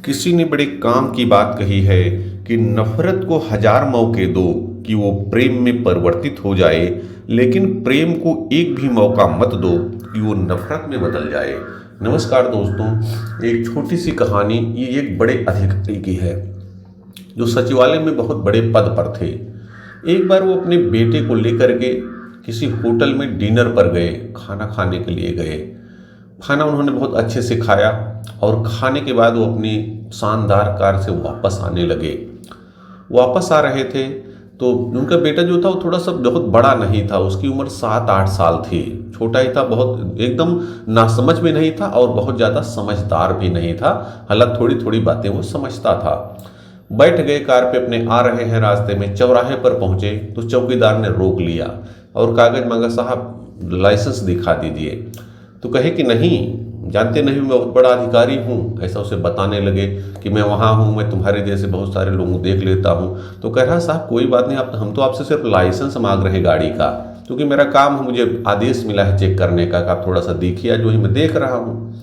किसी ने बड़े काम की बात कही है कि नफरत को हजार मौके दो कि वो प्रेम में परिवर्तित हो जाए, लेकिन प्रेम को एक भी मौका मत दो कि वो नफरत में बदल जाए। नमस्कार दोस्तों, एक छोटी सी कहानी, ये एक बड़े अधिकारी की है जो सचिवालय में बहुत बड़े पद पर थे। एक बार वो अपने बेटे को लेकर के किसी होटल में डिनर पर गए, खाना खाने के लिए गए। खाना उन्होंने बहुत अच्छे से खाया और खाने के बाद वो अपनी शानदार कार से वापस आने लगे। वापस आ रहे थे तो उनका बेटा जो था वो थोड़ा सा बहुत बड़ा नहीं था, उसकी उम्र 7-8 साल थी। छोटा ही था, बहुत एकदम नासमझ भी नहीं था और बहुत ज़्यादा समझदार भी नहीं था। हालांकि थोड़ी थोड़ी बातें वो समझता था। बैठ गए कार पे, अपने आ रहे हैं, रास्ते में चौराहे पर पहुंचे तो चौकीदार ने रोक लिया और कागज मांगा, साहब लाइसेंस दिखा दीजिए। तो कहे कि नहीं, जानते नहीं मैं बहुत बड़ा अधिकारी हूँ। ऐसा उसे बताने लगे कि मैं वहाँ हूँ, मैं तुम्हारे जैसे बहुत सारे लोगों को देख लेता हूँ। तो कह रहा, साहब कोई बात नहीं, आप हम तो आपसे सिर्फ लाइसेंस मांग रहे हैं गाड़ी का, क्योंकि मेरा काम है, मुझे आदेश मिला है चेक करने का कि आप थोड़ा सा देखिए, जो ही मैं देख रहा हूँ।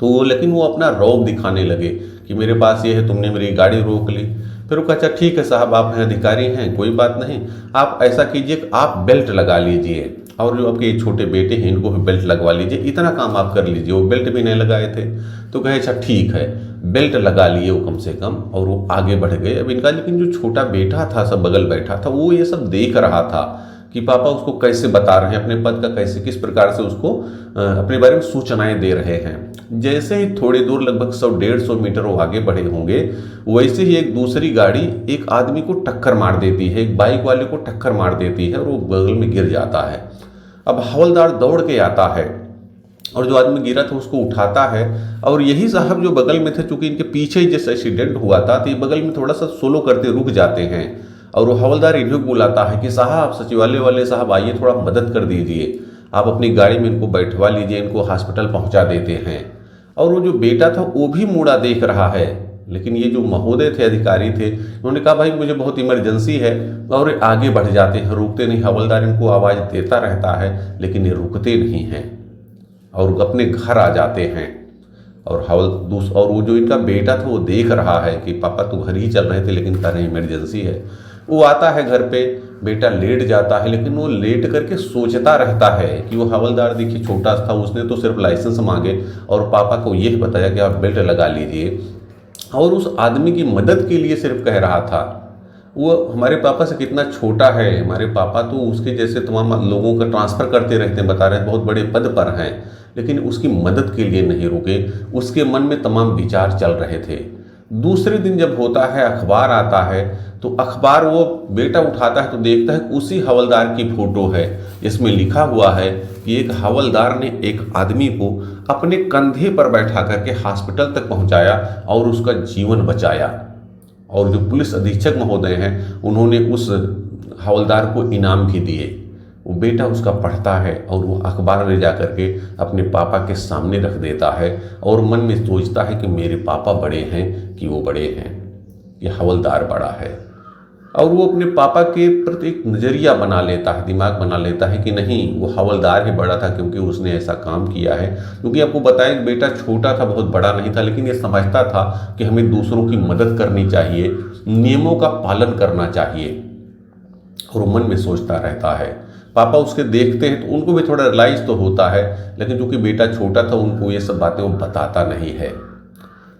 तो वो, लेकिन वो अपना रौब दिखाने लगे कि मेरे पास ये है, तुमने मेरी गाड़ी रोक ली। फिर वो कहा, अच्छा ठीक है साहब, आप हैं अधिकारी हैं, कोई बात नहीं, आप ऐसा कीजिए कि आप बेल्ट लगा लीजिए और जो आपके छोटे बेटे हैं इनको भी बेल्ट लगवा लीजिए, इतना काम आप कर लीजिए। वो बेल्ट भी नहीं लगाए थे। तो कहे, अच्छा ठीक है, बेल्ट लगा लिए वो कम से कम, और वो आगे बढ़ गए। अब इनका लेकिन जो छोटा बेटा था, सब बगल बैठा था, वो ये सब देख रहा था कि पापा उसको कैसे बता रहे हैं अपने पद का, कैसे किस प्रकार से उसको अपने बारे में सूचनाएं दे रहे हैं। जैसे ही थोड़ी दूर, लगभग 100-150 मीटर वो आगे बढ़े होंगे, वैसे ही एक दूसरी गाड़ी एक आदमी को टक्कर मार देती है, एक बाइक वाले को टक्कर मार देती है और वो बगल में गिर जाता है। अब हवलदार दौड़ के आता है और जो आदमी गिरा था उसको उठाता है। और यही साहब जो बगल में थे, चूंकि इनके पीछे ही जैसे एक्सीडेंट हुआ था, तो ये बगल में थोड़ा सा सोलो करते रुक जाते हैं और वो हवलदार इन्हीं को बुलाता है कि साहब, सचिवालय वाले साहब आइए, थोड़ा मदद कर दीजिए, आप अपनी गाड़ी में इनको बैठवा लीजिए, इनको हॉस्पिटल पहुंचा देते हैं। और वो जो बेटा था वो भी मुड़ा देख रहा है, लेकिन ये जो महोदय थे, अधिकारी थे, उन्होंने कहा भाई मुझे बहुत इमरजेंसी है, और आगे बढ़ जाते हैं, रुकते नहीं। हवलदार इनको आवाज़ देता रहता है लेकिन ये रुकते नहीं हैं और अपने घर आ जाते हैं। और और वो जो इनका बेटा था वो देख रहा है कि पापा तो घर ही चल रहे थे लेकिन कह रहे इमरजेंसी है। वो आता है घर पे, बेटा लेट जाता है, लेकिन वो लेट करके सोचता रहता है कि वो हवलदार देखिए छोटा था, उसने तो सिर्फ लाइसेंस मांगे और पापा को यही बताया कि आप बेल्ट लगा लीजिए, और उस आदमी की मदद के लिए सिर्फ कह रहा था। वो हमारे पापा से कितना छोटा है, हमारे पापा तो उसके जैसे तमाम लोगों का ट्रांसफ़र करते रहते हैं, बता रहे हैं बहुत बड़े पद पर हैं, लेकिन उसकी मदद के लिए नहीं रुके। उसके मन में तमाम विचार चल रहे थे। दूसरे दिन जब होता है, अखबार आता है, तो अखबार वो बेटा उठाता है तो देखता है उसी हवलदार की फोटो है। इसमें लिखा हुआ है कि एक हवलदार ने एक आदमी को अपने कंधे पर बैठा करके हॉस्पिटल तक पहुंचाया और उसका जीवन बचाया। और जो पुलिस अधीक्षक महोदय हैं, उन्होंने उस हवलदार को इनाम भी दिए। वो बेटा उसका पढ़ता है और वो अखबार ले जा करके अपने पापा के सामने रख देता है और मन में सोचता है कि मेरे पापा बड़े हैं कि वो बड़े हैं, ये हवलदार बड़ा है। और वो अपने पापा के प्रति एक नज़रिया बना लेता है, दिमाग बना लेता है कि नहीं, वो हवलदार ही बड़ा था क्योंकि उसने ऐसा काम किया है। क्योंकि आपको बताएं, बेटा छोटा था, बहुत बड़ा नहीं था, लेकिन ये समझता था कि हमें दूसरों की मदद करनी चाहिए, नियमों का पालन करना चाहिए, और वो मन में सोचता रहता है। पापा उसके देखते हैं तो उनको भी थोड़ा रियलाइज तो होता है, लेकिन चूंकि बेटा छोटा था, उनको ये सब बातें वो बताता नहीं है।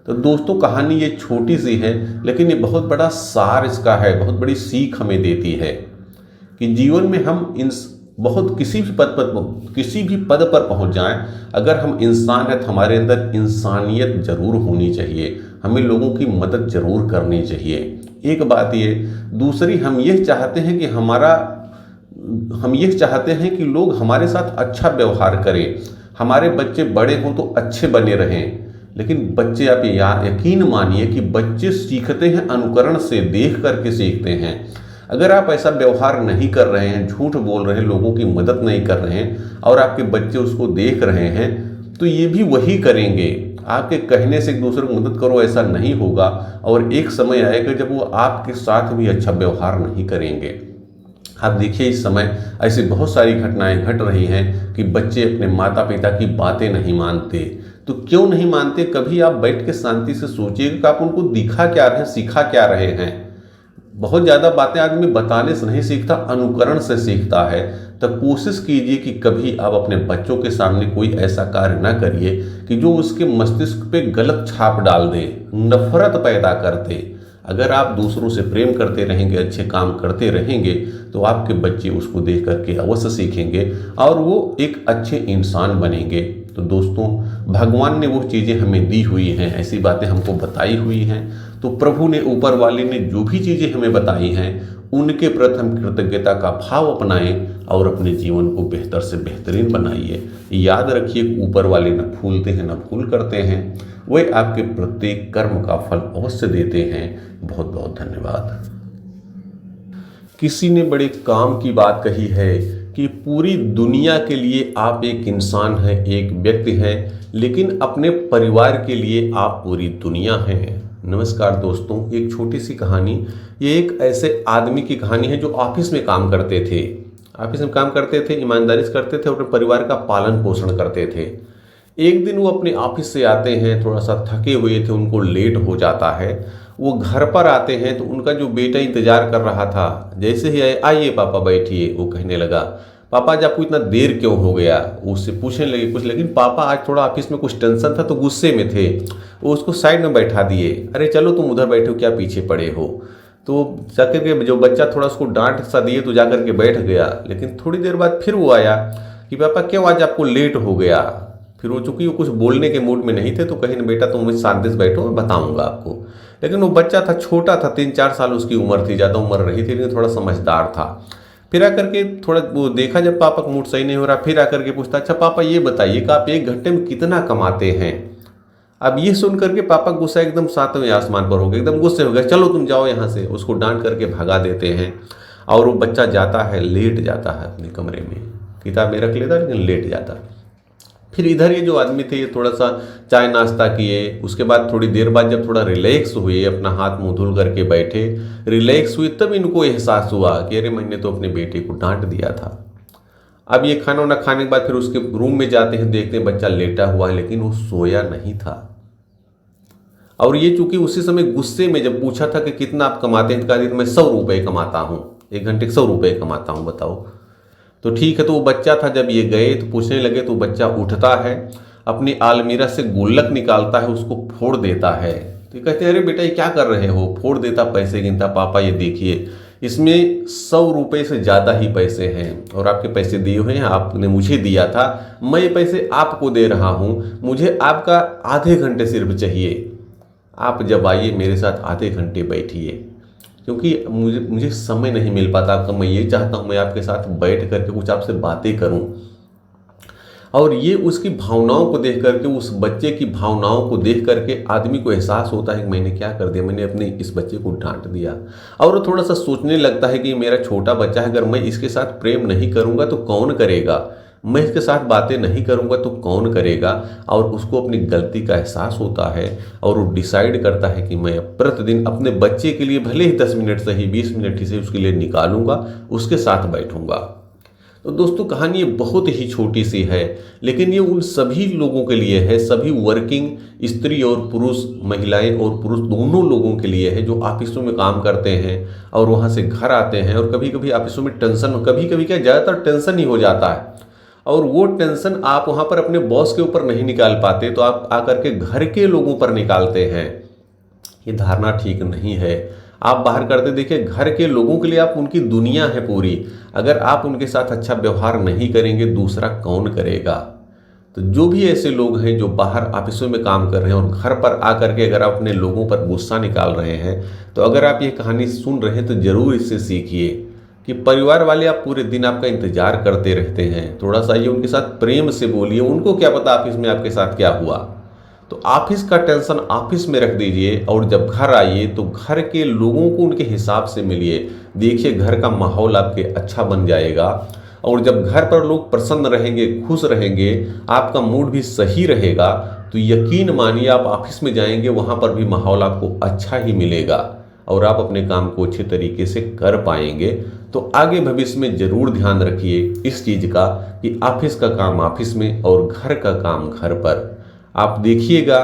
तो दोस्तों, कहानी ये छोटी सी है, लेकिन ये बहुत बड़ा सार इसका है, बहुत बड़ी सीख हमें देती है कि जीवन में हम बहुत किसी भी पद पर पहुंच जाएं, अगर हम इंसान हैं तो हमारे अंदर इंसानियत जरूर होनी चाहिए, हमें लोगों की मदद जरूर करनी चाहिए। एक बात ये, दूसरी, हम ये चाहते हैं कि लोग हमारे साथ अच्छा व्यवहार करें, हमारे बच्चे बड़े हों तो अच्छे बने रहें। लेकिन बच्चे, आप यकीन मानिए कि बच्चे सीखते हैं अनुकरण से, देख करके सीखते हैं। अगर आप ऐसा व्यवहार नहीं कर रहे हैं, झूठ बोल रहे हैं, लोगों की मदद नहीं कर रहे हैं, और आपके बच्चे उसको देख रहे हैं, तो ये भी वही करेंगे। आपके कहने से एक दूसरे को मदद करो ऐसा नहीं होगा, और एक समय आएगा जब वो आपके साथ भी अच्छा व्यवहार नहीं करेंगे। आप देखिए, इस समय ऐसी बहुत सारी घटनाएं घट रही हैं कि बच्चे अपने माता पिता की बातें नहीं मानते, तो क्यों नहीं मानते, कभी आप बैठ के शांति से सोचिएगा कि आप उनको दिखा क्या रहे हैं, सिखा क्या रहे हैं। बहुत ज़्यादा बातें आदमी बताने से नहीं सीखता, अनुकरण से सीखता है। तो कोशिश कीजिए कि कभी आप अपने बच्चों के सामने कोई ऐसा कार्य ना करिए कि जो उसके मस्तिष्क पे गलत छाप डाल दे, नफरत पैदा कर दे। अगर आप दूसरों से प्रेम करते रहेंगे, अच्छे काम करते रहेंगे, तो आपके बच्चे उसको देख करके अवश्य सीखेंगे और वो एक अच्छे इंसान बनेंगे। तो दोस्तों, भगवान ने वो चीज़ें हमें दी हुई हैं, ऐसी बातें हमको बताई हुई हैं। तो प्रभु ने, ऊपर वाले ने जो भी चीज़ें हमें बताई हैं, उनके प्रति हम कृतज्ञता का भाव अपनाएं और अपने जीवन को बेहतर से बेहतरीन बनाइए। याद रखिए, ऊपर वाले न भूलते हैं न भूल करते हैं, वे आपके प्रत्येक कर्म का फल अवश्य देते हैं। बहुत बहुत धन्यवाद। किसी ने बड़े काम की बात कही है कि पूरी दुनिया के लिए आप एक इंसान हैं, एक व्यक्ति हैं, लेकिन अपने परिवार के लिए आप पूरी दुनिया हैं। नमस्कार दोस्तों, एक छोटी सी कहानी। ये एक ऐसे आदमी की कहानी है जो ऑफिस में काम करते थे। ऑफिस में काम करते थे, ईमानदारी से करते थे, अपने परिवार का पालन पोषण करते थे। एक दिन वो अपने ऑफिस से आते हैं, थोड़ा सा थके हुए थे, उनको लेट हो जाता है। वो घर पर आते हैं तो उनका जो बेटा इंतजार कर रहा था, जैसे ही आए, आइए पापा बैठिए, वो कहने लगा, पापा आज आपको इतना देर क्यों हो गया। वो उससे पूछने लगे कुछ, लेकिन पापा आज थोड़ा ऑफिस में कुछ टेंशन था तो गुस्से में थे। वो उसको साइड में बैठा दिए, अरे चलो तुम उधर बैठो, क्या पीछे पड़े हो। तो जाकर के जो बच्चा थोड़ा उसको डांट सा दिए तो जाकर के बैठ गया। लेकिन थोड़ी देर बाद फिर वो आया कि पापा क्यों आज आपको लेट हो गया। फिर वो चूंकि वो कुछ बोलने के मूड में नहीं थे तो कहीं ना, बेटा तुम मुझे शांति से बैठो, मैं बताऊंगा आपको। लेकिन वो बच्चा था, छोटा था, 3-4 साल उसकी उम्र थी, ज़्यादा उम्र रही थी, लेकिन थोड़ा समझदार था। फिर आकर के थोड़ा वो देखा जब पापा का मूड सही नहीं हो रहा, फिर आकर के पूछता, अच्छा पापा ये बताइए कि आप 1 घंटे में कितना कमाते हैं। अब ये सुन करके पापा गुस्सा एकदम 7वें आसमान पर हो गया, एकदम गुस्से हो गया, चलो तुम जाओ यहाँ से। उसको डांट करके भगा देते हैं और वो बच्चा जाता है, लेट जाता है अपने कमरे में, किताब में रख लेता है लेकिन लेट जाता है। फिर इधर ये जो आदमी थे, ये थोड़ा सा चाय नाश्ता किए, उसके बाद थोड़ी देर बाद जब थोड़ा रिलैक्स हुए, अपना हाथ मुंह धुल करके बैठे, रिलैक्स हुए, तब इनको एहसास हुआ कि अरे मैंने तो अपने बेटे को डांट दिया था। अब ये खाना वाना खाने के बाद फिर उसके रूम में जाते हैं, देखते हैं बच्चा लेटा हुआ है, लेकिन वो सोया नहीं था। और ये चूंकि उसी समय गुस्से में जब पूछा था कि कितना आप कमाते हैं, तो कहा मैं 100 रुपये कमाता हूँ, 1 घंटे के 100 रुपये कमाता हूँ, बताओ। तो ठीक है, तो वो बच्चा था, जब ये गए तो पूछने लगे, तो बच्चा उठता है, अपनी आलमीरा से गुल्लक निकालता है, उसको फोड़ देता है। तो कहते हैं अरे बेटा ये क्या कर रहे हो। फोड़ देता, पैसे गिनता, पापा ये देखिए इसमें 100 रुपये से ज़्यादा ही पैसे हैं और आपके पैसे दिए हुए हैं, आपने मुझे दिया था, मैं ये पैसे आपको दे रहा हूँ, मुझे आपका आधे घंटे सिर्फ चाहिए। आप जब आइए मेरे साथ आधे घंटे बैठिए, क्योंकि मुझे समय नहीं मिल पाता आपका। मैं ये चाहता हूँ मैं आपके साथ बैठ करके कुछ आपसे बातें करूँ। और ये उसकी भावनाओं को देख करके, उस बच्चे की भावनाओं को देख करके आदमी को एहसास होता है कि मैंने क्या कर दिया, मैंने अपने इस बच्चे को डांट दिया। और वो थोड़ा सा सोचने लगता है कि मेरा छोटा बच्चा है, अगर मैं इसके साथ प्रेम नहीं करूँगा तो कौन करेगा, मैं इसके साथ बातें नहीं करूँगा तो कौन करेगा। और उसको अपनी गलती का एहसास होता है और वो डिसाइड करता है कि मैं प्रतिदिन अपने बच्चे के लिए भले ही 10 मिनट सही, 20 मिनट ही सही उसके लिए निकालूंगा, उसके साथ बैठूंगा। तो दोस्तों कहानी ये बहुत ही छोटी सी है, लेकिन ये उन सभी लोगों के लिए है, सभी वर्किंग स्त्री और पुरुष, महिलाएं और पुरुष दोनों लोगों के लिए है, जो ऑफिसों में काम करते हैं और वहाँ से घर आते हैं और कभी कभी ऑफिसों में टेंशन, कभी कभी क्या ज़्यादातर टेंशन ही हो जाता है, और वो टेंशन आप वहाँ पर अपने बॉस के ऊपर नहीं निकाल पाते तो आप आकर के घर के लोगों पर निकालते हैं। ये धारणा ठीक नहीं है। आप बाहर करते देखिए, घर के लोगों के लिए आप उनकी दुनिया है पूरी। अगर आप उनके साथ अच्छा व्यवहार नहीं करेंगे, दूसरा कौन करेगा। तो जो भी ऐसे लोग हैं जो बाहर ऑफिसों में काम कर रहे हैं और घर पर आकर के अगर आप अपने लोगों पर गुस्सा निकाल रहे हैं, तो अगर आप ये कहानी सुन रहे हैं तो ज़रूर इससे सीखिए कि परिवार वाले आप पूरे दिन आपका इंतजार करते रहते हैं, थोड़ा सा ये उनके साथ प्रेम से बोलिए। उनको क्या पता ऑफिस में आपके साथ क्या हुआ। तो ऑफिस का टेंशन ऑफिस में रख दीजिए और जब घर आइए तो घर के लोगों को उनके हिसाब से मिलिए। देखिए घर का माहौल आपके अच्छा बन जाएगा, और जब घर पर लोग प्रसन्न रहेंगे, खुश रहेंगे, आपका मूड भी सही रहेगा, तो यकीन मानिए आप ऑफिस में जाएंगे, वहाँ पर भी माहौल आपको अच्छा ही मिलेगा और आप अपने काम को अच्छे तरीके से कर पाएंगे। तो आगे भविष्य में ज़रूर ध्यान रखिए इस चीज़ का कि ऑफिस का काम ऑफिस में और घर का काम घर पर। आप देखिएगा,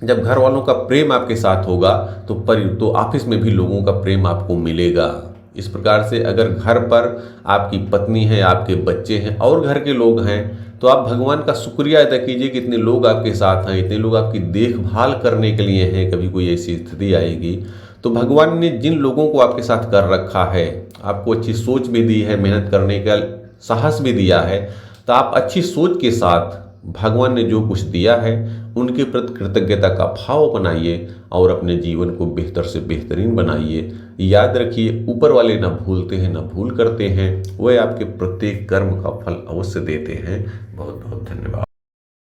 जब घर वालों का प्रेम आपके साथ होगा तो ऑफिस में भी लोगों का प्रेम आपको मिलेगा। इस प्रकार से अगर घर पर आपकी पत्नी है, आपके बच्चे हैं और घर के लोग हैं, तो आप भगवान का शुक्रिया अदा कीजिए कि इतने लोग आपके साथ हैं, इतने लोग आपकी देखभाल करने के लिए हैं। कभी कोई ऐसी स्थिति आएगी तो भगवान ने जिन लोगों को आपके साथ कर रखा है, आपको अच्छी सोच भी दी है, मेहनत करने का साहस भी दिया है, तो आप अच्छी सोच के साथ भगवान ने जो कुछ दिया है उनके प्रति कृतज्ञता का भाव बनाइए और अपने जीवन को बेहतर से बेहतरीन बनाइए। याद रखिए, ऊपर वाले न भूलते हैं न भूल करते हैं, वह आपके प्रत्येक कर्म का फल अवश्य देते हैं। बहुत बहुत धन्यवाद।